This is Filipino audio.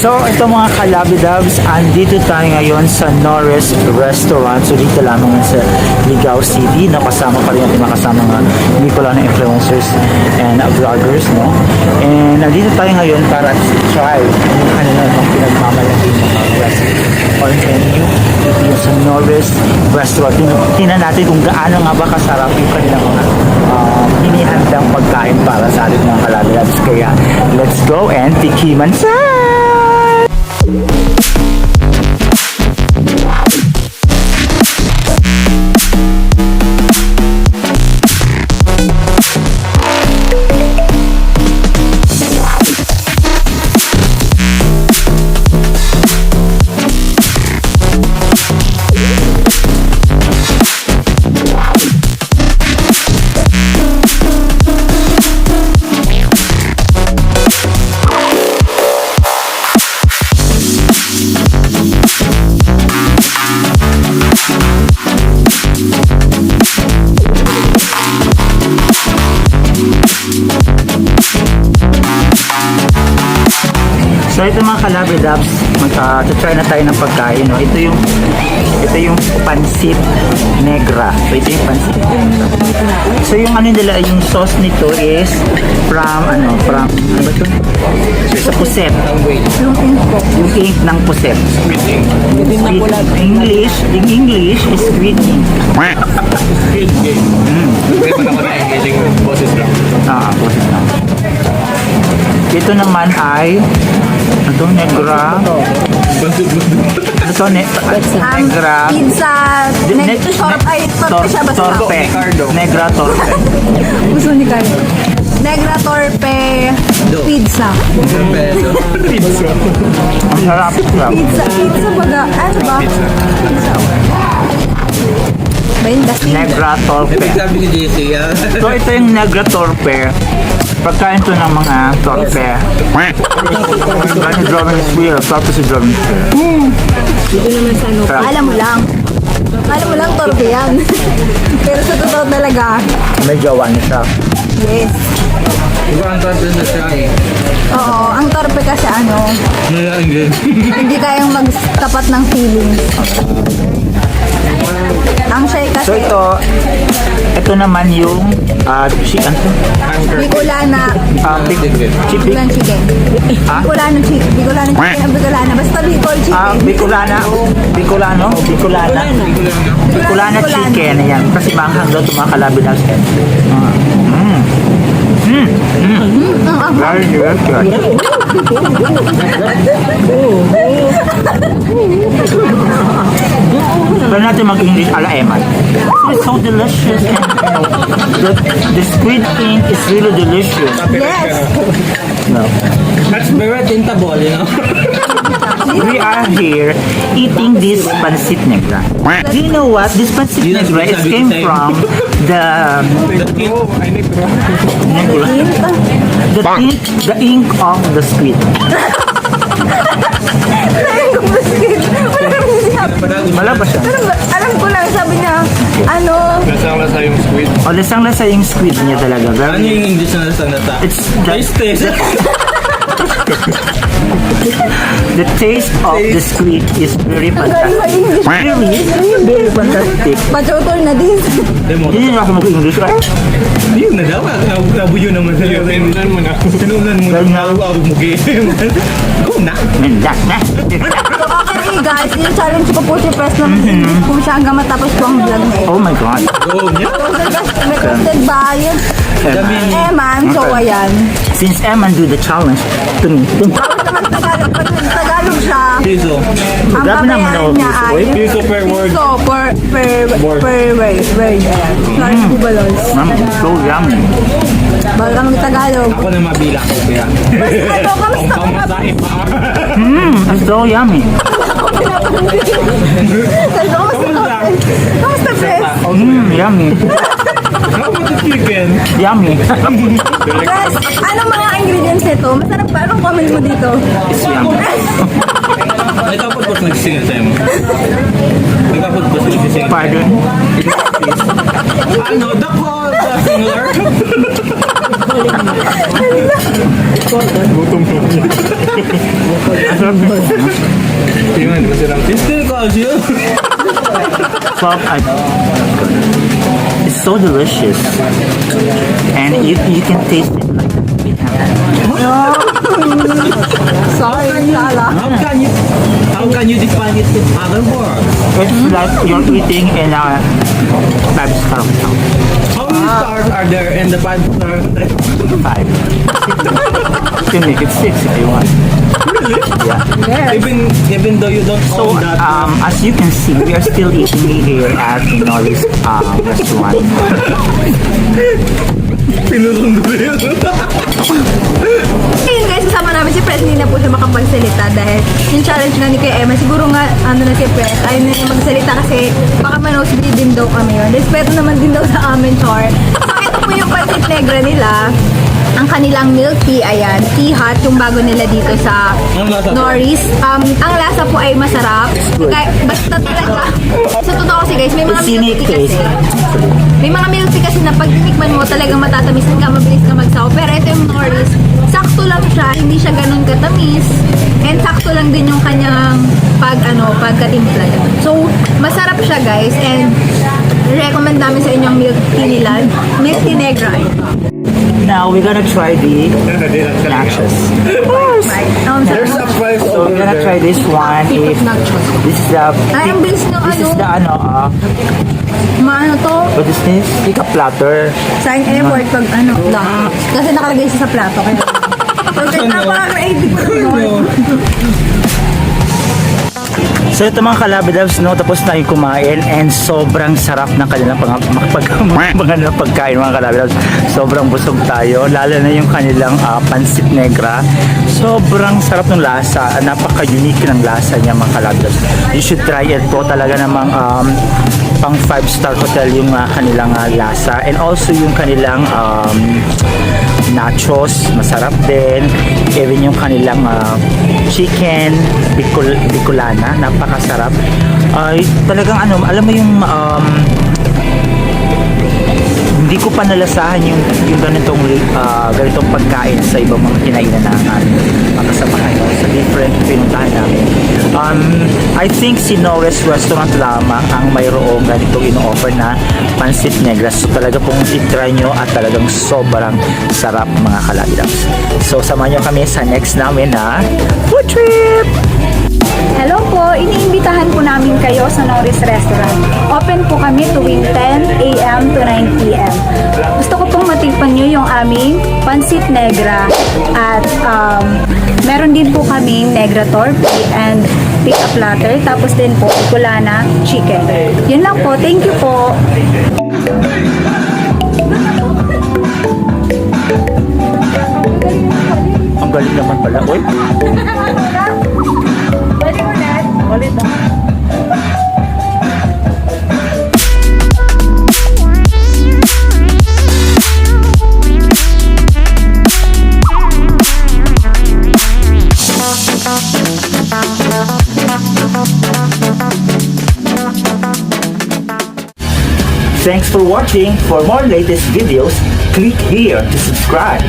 So, ito mga kalabidabs, andito tayo ngayon sa Norris Restaurant. So, dito lamang sa Ligao City. Nakasama pa rin natin makasama nga hindi ko lang na influencers and vloggers, no? And nandito tayo ngayon para try yung kanilang pinagmamalaki mga restaurant or menu dito sa Norris Restaurant. Tingnan natin kung gaano nga ba kasarap yung kanilang mga hinihandang pagkain para sa ating mga kalabidabs. Kaya, let's go and tikiman sa! So ito mga kalabidabs, try na tayo ng pagkain, no? Ito yung pansit negra. So ito yung pansit negra. So yung ano nila, yung sauce nito is from ano ba ito? Sa puset. Yung ink ng puset. English is sweet ink. Squid Game. Pwede pa naman na engaging boses lang. Boses lang. Ito naman ay ito negra. Ito negra. Pizza. Torpe siya ba sa Torpe. Negra torpe. Gusto ni Carlo. Negra torpe. Pizza. Ang sarap. Pizza baga. Ano ba? Pizza. Negra torpe. Sabi ni JC, So ito yung negra torpe. Pagkain to ng mga torpe. Kasi drawing is real. Torpe si drawing is real. Alam mo lang torpe yan. Pero sa totoo talaga, May jawa niya siya. yes. Iba ang tanto na siya eh. Oo, ang torpe kasi hindi kayang magtapat ng feelings. Ang shy kasi, So ito naman yung chicken. Bicolana. Chicken. Chicken. Ha? Bicolana chicken. Bicolana. Basta Bicol chicken. Bicolana chicken. Ayan. Kasi manghang daw itong mga kalabidabs. Very good. Pero natin mag-English ala Eman. It's so delicious. And, the squid ink is really delicious. Yes. No. That's very tintable, you know? We are here eating this pancit negra. Do you know what? This pancit negra it came from the the ink of the squid. Malabas siya. Pero alam ko lang, sabi niya, Lasang-lasa yung squid. O, lasang-lasa yung squid niya talaga. Ano yung English na lasang-lasa? It's the taste of the squid is very fantastic. Very fantastic. Pachotol na din. Hindi na ako mag-English. Yun na daw. Nabuyo naman sa iyo. Tinulan mo na. Awag mo game. Go na. Mendak na. Okay guys, yung challenge ko po si Press na kung siya hanggang matapos ko ang vlog na ito. Oh my God. Go niya. Requested by Eman, so ayan. Since Eman do the challenge to me. Tapos naman Tagalog siya. Piso. Ang Grabe naman babayaran ako, niya ay Piso per word. piso per word. Ayan. Sorry, di ba Lols? So yummy. Bawal ka mag-Tagalog. Ako na mabilang ko kaya. Ano, kamusta ka? Pamasahe pa. It's so yummy. Kamusta, Press? Yummy. How about the chicken? Yummy. Press, anong mga ingredients nito? Masarap pa. Anong comment mo dito? It's yummy. May tapos ba nagsisingil sa'yo mo? May tapos ba nagsisingil? Pardon? Ano? Dako! The singer? Gutom mo. Ang Tingnan, di ba sila? Hindi ko kasi yun. Soft, it's so delicious. And you can taste it like Sorry, Sala. How can you define it in other words? it's like you're eating in a 5-star hotel. How many stars are there in the 5 stars? 5. You can make it 6 if you want. Yeah. Yes. Even though you don't So, own that. as you can see, we are still eating here at Norris restaurant. Pinusundo yun. Ngayon guys, kasama namin si Pres, hindi na po siya makapagsalita dahil yung challenge na ni Kuya Emma, siguro nga, na si Pres, ayaw na niya magsalita kasi baka ma-nosebleed din daw kami yun. Respeto naman din daw sa amin, Char. So, ito po yung pancit negra nila. Ang kanilang milk tea, ayan, tea hot, yung bago nila dito sa Ang lasa po? Norris. Ang lasa po ay masarap. Basta talaga. Sa totoo kasi guys, may mga It's milk unique tea taste. kasi. May mga milk tea kasi na pag tinikman mo talagang matatamisan ka, mabilis ka magsaw. Pero ito yung Norris, sakto lang siya, hindi siya ganun katamis. And sakto lang din yung kanyang pagkatimpla. So, masarap siya guys. And recommend namin sa inyong milk tea nila. Milk tea negra. Now we're gonna try the nachos. There's a price So over we're gonna try there. this one. If this is the Ay, ang bilis ng this is the Maano to? what is this? Pick a platter. Sign effort pag lang. Kasi nakalagay siya sa plato. Kaya parang hindi ko na So ito mga kalabidabs, no, tapos na yung kumain and sobrang sarap ng kanilang pagkain mga kalabidabs. Sobrang busog tayo, lalo na yung kanilang pansit negra. Sobrang sarap ng lasa, napaka-unique ng lasa niya mga kalabidabs. You should try it po, talaga namang pang 5-star hotel yung kanilang lasa. And also yung kanilang nachos, masarap din. Even yung kanilang chicken bicolana, napakasarap. Ay talagang alam mo yung hindi ko pa nalasahan yung ganitong pagkain sa ibang mga kinainan na mga kasamahan sa different pinuntahan namin. I think si Norris Restaurant lamang ang mayroong ganitong ino-offer na pansit negra. So talaga pong i-try nyo at talagang sobrang sarap mga kalabidabs. So samahan nyo kami sa next namin na food trip! Hello po, iniimbitahan po namin kayo sa Norris Restaurant. Open po kami tuwing 10 a.m. to 9 p.m. Gusto ko pong matikpan nyo yung aming pansit negra at meron din po kaming negra torpe and pick a platter, tapos din po kulana chicken. Yun lang po, thank you po. Ang galing naman pala. Uy! Balik ulit. Galit na. Thanks for watching. For more latest videos, click here to subscribe.